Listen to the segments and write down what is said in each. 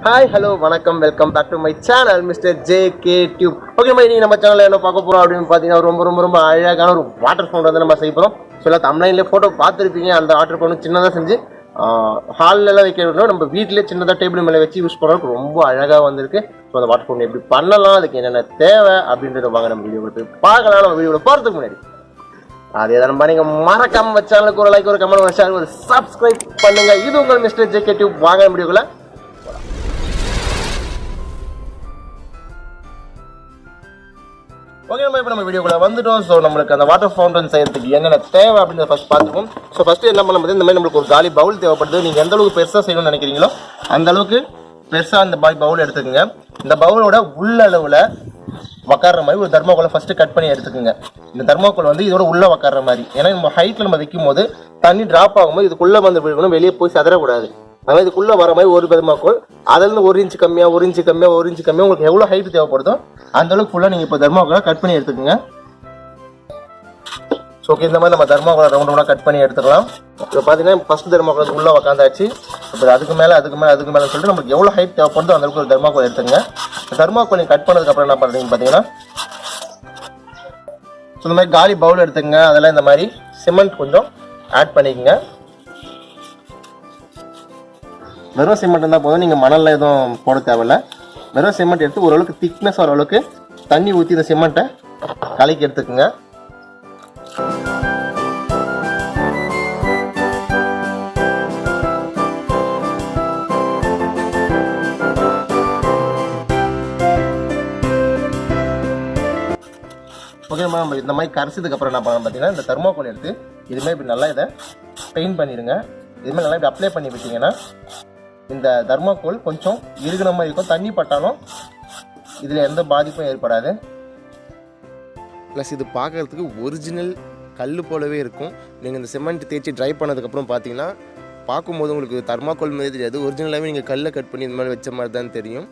Hi hello வணக்கம் welcome back to my channel mister JK tube. Okay இன்னைக்கு நம்ம சேனலில் என்ன பார்க்க போகிறோம் அப்படின்னு பார்த்தீங்கன்னா ரொம்ப அழகான ஒரு வாட்டர் ஃபவுண்ட் வந்து நம்ம செய்ய போகிறோம். ஸோ எல்லாம் தமிழ்நாட்டிலே ஃபோட்டோ பார்த்துருப்பீங்க. அந்த வாட்டர் ஃபவுண்ட் சின்னதாக செஞ்சு ஹாலெலாம் வைக்கிறோம், நம்ம வீட்டிலே சின்னதாக டேபிள் மேலே வச்சு யூஸ் பண்ணுறதுக்கு ரொம்ப அழகாக வந்திருக்கு. ஸோ அந்த வாட்டர் ஃபவுண்ட் எப்படி பண்ணலாம், அதுக்கு என்னென்ன தேவை அப்படின்றத வாங்க நம்ம வீடியோவில் போய் பார்க்கலாம். நம்ம வீடியோவில் போகிறதுக்கு முன்னாடி அதே தான் நம்ம நீங்கள் மறக்காம சேனலுக்கு ஒரு லைக், ஒரு கமெண்ட், ஒரு ஷேர், ஒரு சப்ஸ்கிரைப் பண்ணுங்கள். இது உங்கள் மிஸ்டர் ஜேகே டியூப். வாங்க வீடியோக்குள்ள. ஓகே, நம்ம வீடியோக்குள்ள வந்துட்டோம். ஸோ நம்மளுக்கு அந்த வாட்டர் ஃபவுண்டன் செய்யறதுக்கு என்னென்ன தேவை அப்படின்னு ஃபர்ஸ்ட் பார்த்துப்போம். ஸோ ஃபர்ஸ்ட் என்ன பண்ண இந்த மாதிரி நம்மளுக்கு ஒரு காலி பவுல் தேவைப்படுது. நீங்கள் எந்த அளவுக்கு பெருசாக செய்யணும்னு நினைக்கிறீங்களோ அந்த அளவுக்கு பெருசாக அந்த பவுல் எடுத்துக்கோங்க. இந்த பவுலோட உள்ள அளவில் உக்காடுற மாதிரி ஒரு தர்மோகோலை ஃபர்ஸ்ட் கட் பண்ணி எடுத்துக்கோங்க. இந்த தர்மோகோல் வந்து இதோட உள்ள உக்காடுற மாதிரி, ஏன்னா நம்ம ஹைட்டில் நம்ம வைக்கும் போது தண்ணி டிராப் ஆகும்போது இதுக்குள்ளே வந்து விழுக்கணும், வெளியே போய் சதறக்கூடாது. அதனால் இதுக்குள்ளே வர மாதிரி ஒரு தர்மோகோல், அதுலேருந்து 1 இன்ச்சு கம்மியாக 1 இன்ச்சு கம்மியாக 1 இன்ச்சு கம்மியாக உங்களுக்கு எவ்வளோ ஹைட் தேவைப்படுதோ அந்த அளவுக்கு ஃபுல்லாக நீங்கள் இப்போ தர்மோகோலை கட் பண்ணி எடுத்துக்கோங்க. ஸோ ஓகே, இந்த மாதிரி நம்ம தர்மோகோலை ரவுண்டாக கட் பண்ணி எடுத்துக்கலாம். இப்போ பார்த்தீங்கன்னா ஃபஸ்ட் தர்மோகோல் உள்ளே உட்காந்தாச்சு. இப்போ அதுக்கு மேலே சொல்லிட்டு நமக்கு எவ்வளோ ஹைட் தேவைப்படுதோ அந்த அளவுக்கு ஒரு தர்மோகோல் எடுத்துங்க. தர்மோகோல் நீங்கள் கட் பண்ணதுக்கப்புறம் என்ன பண்ணுறீங்க பார்த்தீங்கன்னா, ஸோ இந்த மாதிரி காலி பவுல் எடுத்துங்க. அதெல்லாம் இந்த மாதிரி சிமெண்ட் கொஞ்சம் ஆட் பண்ணிக்கோங்க. வெறும் சிமெண்ட் இருந்தால் போதும், நீங்கள் மணலில் எதுவும் போட தேவையில்லை. வெறும் சிமெண்ட் எடுத்து ஓரளவுக்கு திக்னஸ் வர அளவுக்கு தண்ணி ஊற்றி இந்த சிமெண்ட்டை கலக்கி எடுத்துக்கோங்க. ஓகே, நம்ம இந்த மாதிரி கரைச்சதுக்கப்புறம் என்ன பண்ணலாம் பார்த்தீங்கன்னா, இந்த தர்மோகோல் எடுத்து இதுமாதிரி இப்படி நல்லா இதை பெயிண்ட் பண்ணிடுங்க. இதுமாதிரி நல்லா இப்படி அப்ளை பண்ணி விட்டிங்கன்னா இந்த தர்மோகோல் கொஞ்சம் இறுகின மாதிரி இருக்கும். தண்ணி பட்டாலும் இதில் எந்த பாதிப்பும் ஏற்படாது. ப்ளஸ் இது பார்க்குறதுக்கு ஒரிஜினல் கல் போலவே இருக்கும். நீங்கள் இந்த சிமெண்ட் தேய்ச்சி ட்ரை பண்ணதுக்கப்புறம் பார்த்தீங்கன்னா பார்க்கும்போது உங்களுக்கு தர்மாக்கோல் மாதிரி தெரியாது, ஒரிஜினலாகவே நீங்கள் கல்லை கட் பண்ணி இந்த மாதிரி வச்ச மாதிரி தான் தெரியும்.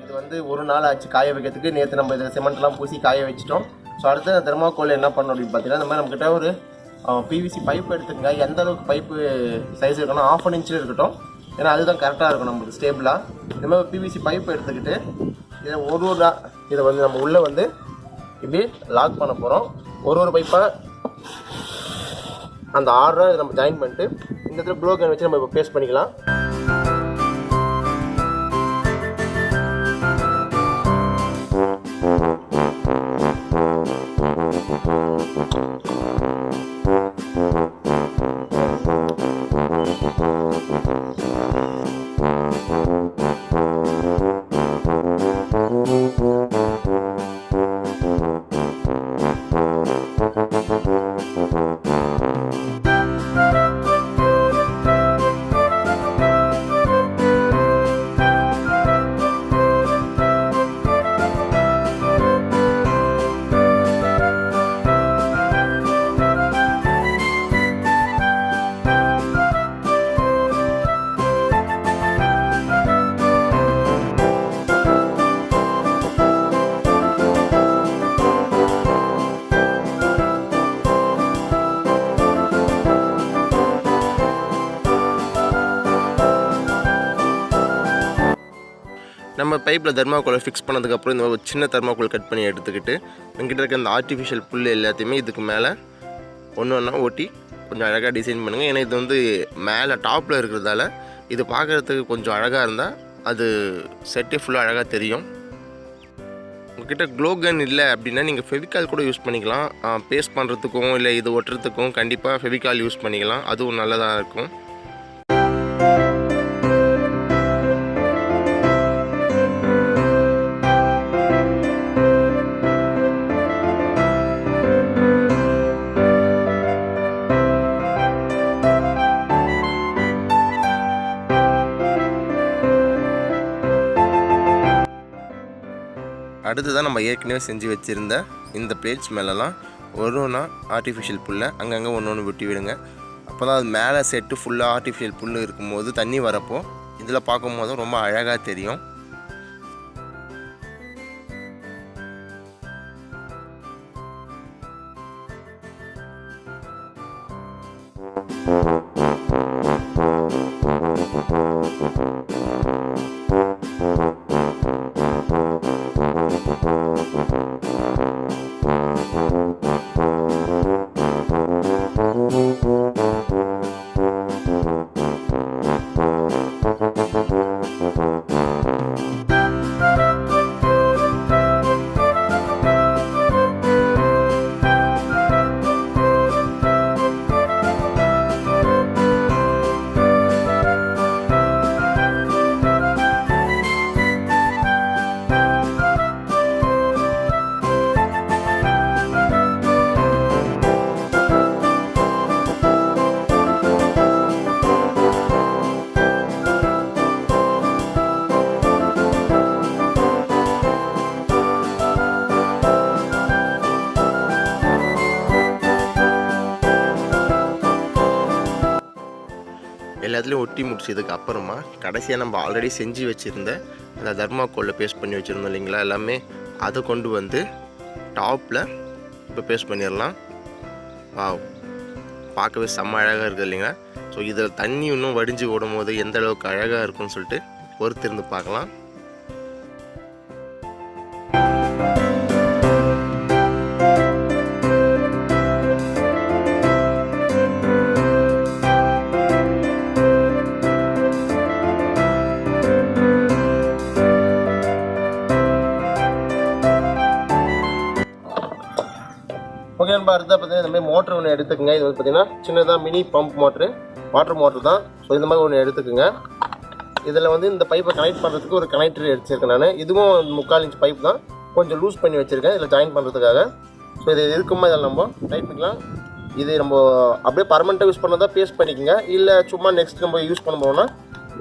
இது வந்து ஒரு நாள் ஆச்சு காய வைக்கிறதுக்கு. நேற்று நம்ம இதில் சிமெண்ட்லாம் பூசி காய வச்சிட்டோம். ஸோ அடுத்து தர்மாக்கோல் என்ன பண்ணணும் அப்படின்னு பார்த்தீங்கன்னா, இந்த மாதிரி நம்மக்கிட்ட ஒரு பிவிசி பைப் எடுத்துக்கங்க. எந்த அளவுக்கு பைப்பு சைஸ் இருக்கணும், 1/2 இன்ச்சில் இருக்கட்டும், ஏன்னா அதுதான் கரெக்டாக இருக்கும் நம்மளுக்கு ஸ்டேபிளாக. இந்த மாதிரி பிவிசி பைப் எடுத்துக்கிட்டு இதை வந்து நம்ம உள்ளே வந்து இப்படி லாக் பண்ண போகிறோம். ஒரு பைப்பாக அந்த 6 நம்ம ஜாயின் பண்ணிட்டு இந்த இடத்துல ப்ளோ கன் வச்சு நம்ம இப்போ பேஸ்ட் பண்ணிக்கலாம். நம்ம பைப்பில் தர்மாக்கோலை ஃபிக்ஸ் பண்ணதுக்கப்புறம் இந்த ஒரு சின்ன தர்மாக்கோல் கட் பண்ணி எடுத்துக்கிட்டு எங்கிட்ட இருக்க அந்த ஆர்டிஃபிஷியல் புல் எல்லாத்தையுமே இதுக்கு மேலே ஒன்றா ஓட்டி கொஞ்சம் அழகாக டிசைன் பண்ணுங்கள். ஏன்னா இது வந்து மேலே டாப்பில் இருக்கிறதால இது பார்க்குறதுக்கு கொஞ்சம் அழகாக இருந்தால் அது செட்டே ஃபுல்லாக அழகாக தெரியும். உங்கள்கிட்ட க்ளோ கன் இல்லை அப்படின்னா நீங்கள் ஃபெவிகால் கூட யூஸ் பண்ணிக்கலாம். பேஸ்ட் பண்ணுறதுக்கும் இல்லை இது ஒட்டுறதுக்கும் கண்டிப்பாக ஃபெவிகால் யூஸ் பண்ணிக்கலாம், அதுவும் நல்லதாக இருக்கும். அடுத்து தான் நம்ம ஏற்கனவே செஞ்சு வச்சுருந்த இந்த பிளேட்ஸ் மேலெலாம் ஒன்றா ஆர்டிஃபிஷியல் புல்லை அங்கங்கே ஒன்று வெட்டி விடுங்க. அப்போ தான் அது மேலே செட்டு ஃபுல்லாக ஆர்டிஃபிஷியல் புல் இருக்கும்போது தண்ணி வரப்போ இதில் பார்க்கும்போது ரொம்ப அழகாக தெரியும். ஒட்டி முடிச்சதுக்கு அப்புறமா கடைசியாக நம்ம ஆல்ரெடி செஞ்சு வச்சுருந்த அந்த தர்மாக்கோலில் பேஸ்ட் பண்ணி வச்சுருந்தோம் இல்லைங்களா, எல்லாமே அதை கொண்டு வந்து டாப்பில் இப்போ பேஸ்ட் பண்ணிடலாம். பார்க்கவே செம்ம அழகாக இருக்குது இல்லைங்களா. ஸோ இதில் தண்ணி இன்னும் வடிஞ்சு ஓடும் போது எந்த அளவுக்கு அழகாக இருக்குன்னு சொல்லிட்டு பொறுத்திருந்து பார்க்கலாம். ஓகே நண்பா, அடுத்தா பார்த்தீங்கன்னா இந்த மாதிரி மோட்டர் ஒன்று எடுத்துக்கோங்க. இது வந்து பார்த்தீங்கன்னா சின்னதாக mini pump motor, water motor தான். ஸோ இந்த மாதிரி ஒன்று எடுத்துக்கோங்க. இதில் வந்து இந்த பைப்பை கனெக்ட் பண்ணுறதுக்கு ஒரு கனெக்டர் எடுத்துருக்கேன் நான். இதுவும் 3/4 இன்ச் பைப் தான், கொஞ்சம் லூஸ் பண்ணி வச்சுருக்கேன் இதில் ஜாயின் பண்ணுறதுக்காக. ஸோ இது இருக்குமா இதில் நம்ம டைட் பண்ணிக்கலாம். இது நம்ம அப்படியே பர்மனெண்ட்டாக யூஸ் பண்ணதான் பேஸ்ட் பண்ணிக்கோங்க. இல்லை சும்மா நெக்ஸ்ட் நம்ம யூஸ் பண்ண போனோம்னா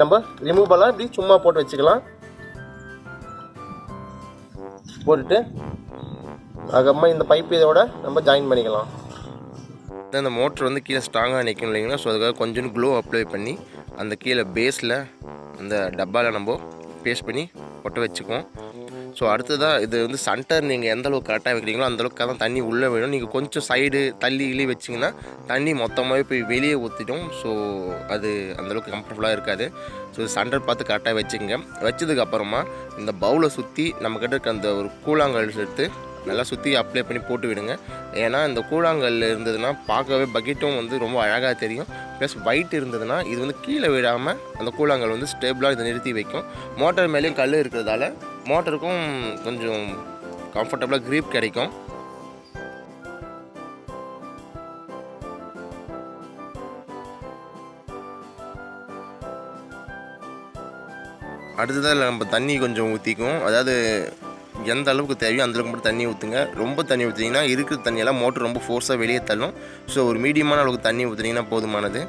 நம்ம ரிமூவலாக இப்படி சும்மா போட்டு வச்சுக்கலாம். போட்டுட்டு அதுக்கப்புறமா இந்த பைப் இதோட நம்ம ஜாயின் பண்ணிக்கலாம். அந்த மோட்ரு வந்து கீழே ஸ்ட்ராங்காக நிற்கும் இல்லைங்களா. ஸோ அதுக்காக கொஞ்சம் க்ளோ அப்ளை பண்ணி அந்த கீழே பேஸில் அந்த டப்பாவில் நம்ம பேஸ்ட் பண்ணி ஒட்ட வச்சுக்குவோம். ஸோ அடுத்ததாக இது வந்து சென்டர் நீங்கள் எந்த அளவுக்கு கரெக்டாக வைக்கிறீங்களோ அந்தளவுக்கு தான் தண்ணி உள்ளே வேணும். நீங்கள் கொஞ்சம் சைடு தள்ளி இழி வச்சிங்கன்னா தண்ணி மொத்தமாகவே போய் வெளியே ஊற்றிடும். ஸோ அது அந்தளவுக்கு கம்ஃபர்டபுளாக இருக்காது. ஸோ சென்டர் பார்த்து கரெக்டாக வச்சுக்கோங்க. வச்சதுக்கப்புறமா இந்த பவுலை சுற்றி நம்மக்கிட்ட இருக்க அந்த ஒரு கூழாங்கல் எடுத்து நல்லா சுற்றி அப்ளை பண்ணி போட்டு விடுங்க. ஏன்னா இந்த கூழாங்கல் இருந்ததுன்னா பார்க்கவே பக்கெட்டும் வந்து ரொம்ப அழகாக தெரியும். ப்ளஸ் ஒயிட் இருந்ததுன்னா இது வந்து கீழே விடாமல் அந்த கூழாங்கல் வந்து ஸ்டேபிளாக இதை நிறுத்தி வைக்கும். மோட்டர் மேலேயும் கல் இருக்கிறதால மோட்டருக்கும் கொஞ்சம் கம்ஃபர்டபுளாக க்ரீப் கிடைக்கும். அடுத்ததாக நம்ம தண்ணி கொஞ்சம் ஊற்றிக்கும். அதாவது எந்த அளவுக்கு தேவையோ அந்தளவுக்கு மட்டும் தண்ணி ஊற்றுங்க. ரொம்ப தண்ணி ஊற்றிங்கன்னா இருக்கிற தண்ணியெல்லாம் மோட்டர் ரொம்ப ஃபோர்ஸாக வெளியே தள்ளும். ஸோ ஒரு மீடியமான அளவுக்கு தண்ணி ஊற்றுனீங்கன்னா போதுமானது.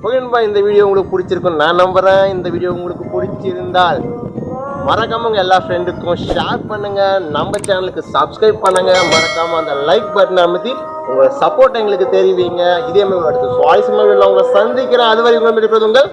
ஓகேன்பா, இந்த வீடியோ உங்களுக்கு பிடிச்சிருக்கும் நான் நம்புகிறேன். இந்த வீடியோ உங்களுக்கு பிடிச்சிருந்தால் மறக்காம உங்கள் எல்லா ஃப்ரெண்டுக்கும் ஷேர் பண்ணுங்கள். நம்ம சேனலுக்கு சப்ஸ்கிரைப் பண்ணுங்கள். மறக்காமல் அந்த லைக் பட்டனை அமுத்தி உங்களோட சப்போர்ட் எங்களுக்கு தெரிவிங்க. இதே மாதிரி அடுத்த சுவாரஸ்யமாக உங்களை சந்திக்கிறேன். அதுவரை உங்களை உங்கள்